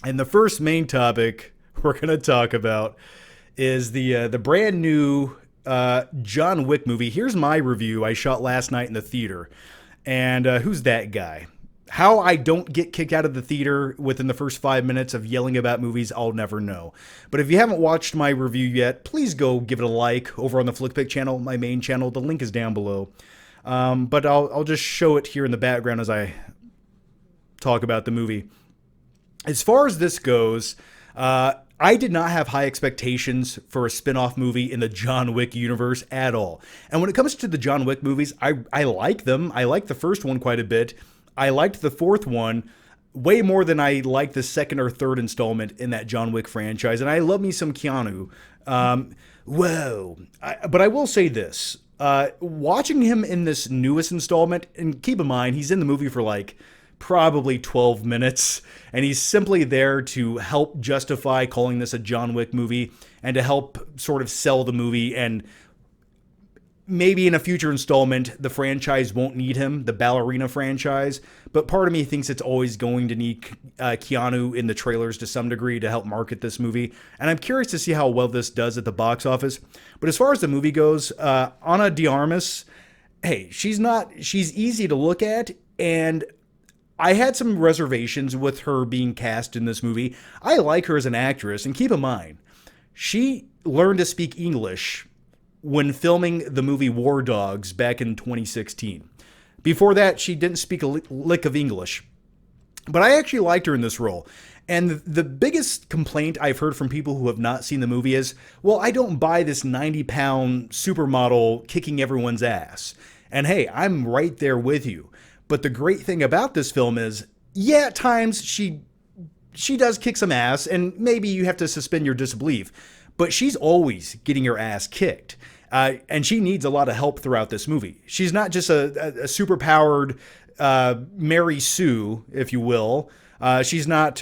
And the first main topic we're going to talk about is the brand new John Wick movie. Here's my review I shot last night in the theater. And who's that guy? How I don't get kicked out of the theater within the first 5 minutes of yelling about movies, I'll never know. But if you haven't watched my review yet, please go give it a like over on the Flickpick channel, my main channel. The link is down below. But I'll just show it here in the background as I talk about the movie. As far as this goes, I did not have high expectations for a spin-off movie in the John Wick universe at all. And when it comes to the John Wick movies, I like them. I like the first one quite a bit. I liked the fourth one way more than I liked the second or third installment in that John Wick franchise. And I love me some Keanu. But I will say this. Watching him in this newest installment, and keep in mind, he's in the movie for like probably 12 minutes, and he's simply there to help justify calling this a John Wick movie and to help sort of sell the movie. And maybe in a future installment, the franchise won't need him, the Ballerina franchise, but part of me thinks it's always going to need Keanu in the trailers to some degree to help market this movie. And I'm curious to see how well this does at the box office. But as far as the movie goes, Ana de Armas, hey, she's easy to look at, and I had some reservations with her being cast in this movie. I like her as an actress, and keep in mind, she learned to speak English when filming the movie War Dogs back in 2016. Before that, she didn't speak a lick of English. But I actually liked her in this role. And the biggest complaint I've heard from people who have not seen the movie is, well, I don't buy this 90-pound supermodel kicking everyone's ass. And hey, I'm right there with you. But the great thing about this film is, yeah, at times she does kick some ass, and maybe you have to suspend your disbelief. But she's always getting her ass kicked. And she needs a lot of help throughout this movie. She's not just a super-powered Mary Sue, if you will. She's not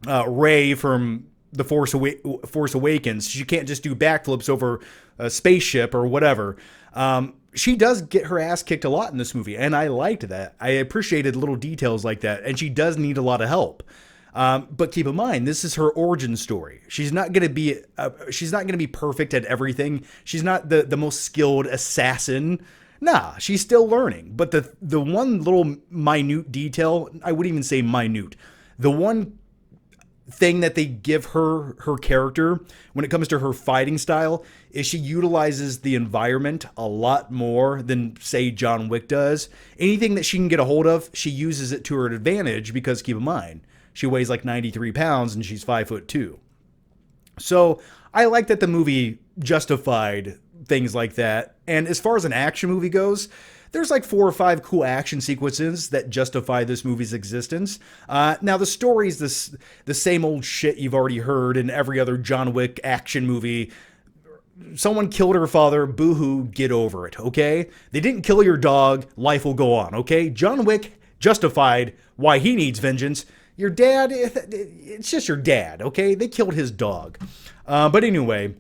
Rey from The Force Awakens. She can't just do backflips over a spaceship or whatever. She does get her ass kicked a lot in this movie, and I liked that. I appreciated little details like that, and she does need a lot of help. But keep in mind, this is her origin story. She's not going to be perfect at everything. She's not the most skilled assassin. Nah, she's still learning. But the one little minute detail, I wouldn't even say minute, the one thing that they give her character when it comes to her fighting style is she utilizes the environment a lot more than, say, John Wick does. Anything that she can get a hold of, she uses it to her advantage because, keep in mind, she weighs like 93 pounds and she's 5'2". So I like that the movie justified things like that. And as far as an action movie goes, there's like 4 or 5 cool action sequences that justify this movie's existence. Now, the story's the same old shit you've already heard in every other John Wick action movie. Someone killed her father, boo-hoo, get over it, okay? They didn't kill your dog, life will go on, okay? John Wick justified why he needs vengeance. Your dad, it's just your dad, okay? They killed his dog. But anyway,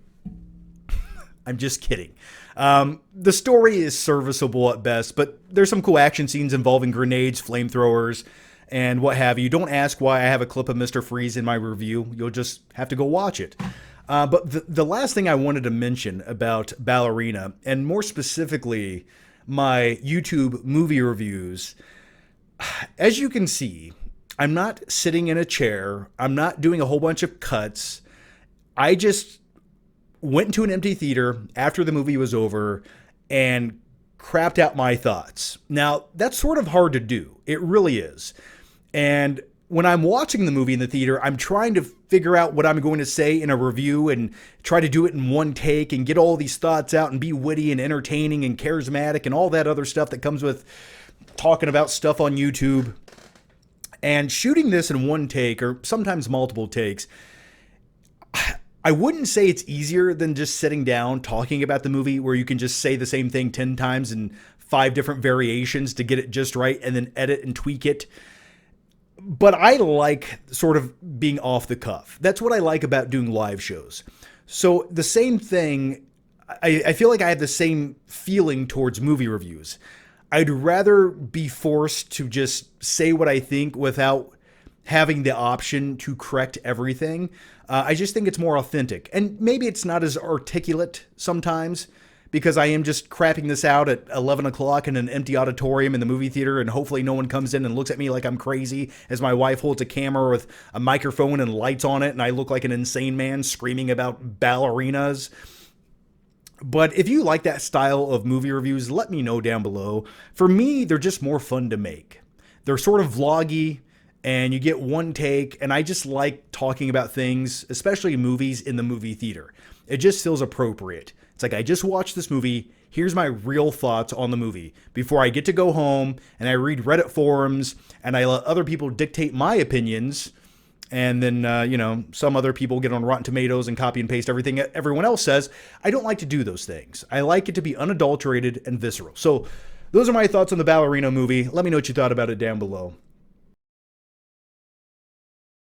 I'm just kidding. The story is serviceable at best, but there's some cool action scenes involving grenades, flamethrowers, and what have you. Don't ask why I have a clip of Mr. Freeze in my review. You'll just have to go watch it. But the last thing I wanted to mention about Ballerina, and more specifically my YouTube movie reviews, as you can see, I'm not sitting in a chair. I'm not doing a whole bunch of cuts. I just went into an empty theater after the movie was over and crapped out my thoughts. Now, that's sort of hard to do. It really is. And when I'm watching the movie in the theater, I'm trying to figure out what I'm going to say in a review and try to do it in one take and get all these thoughts out and be witty and entertaining and charismatic and all that other stuff that comes with talking about stuff on YouTube. And shooting this in one take, or sometimes multiple takes, I wouldn't say it's easier than just sitting down talking about the movie where you can just say the same thing 10 times in 5 different variations to get it just right and then edit and tweak it. But I like sort of being off the cuff. That's what I like about doing live shows. So the same thing, I feel like I have the same feeling towards movie reviews. I'd rather be forced to just say what I think without having the option to correct everything. I just think it's more authentic. And maybe it's not as articulate sometimes because I am just crapping this out at 11 o'clock in an empty auditorium in the movie theater, and hopefully no one comes in and looks at me like I'm crazy as my wife holds a camera with a microphone and lights on it, and I look like an insane man screaming about ballerinas. But if you like that style of movie reviews, let me know down below. For me, they're just more fun to make. They're sort of vloggy, and you get one take, and I just like talking about things, especially movies, in the movie theater. It just feels appropriate. It's like, I just watched this movie, here's my real thoughts on the movie, before I get to go home, and I read Reddit forums, and I let other people dictate my opinions, and then, some other people get on Rotten Tomatoes and copy and paste everything everyone else says. I don't like to do those things. I like it to be unadulterated and visceral. So those are my thoughts on the Ballerina movie. Let me know what you thought about it down below.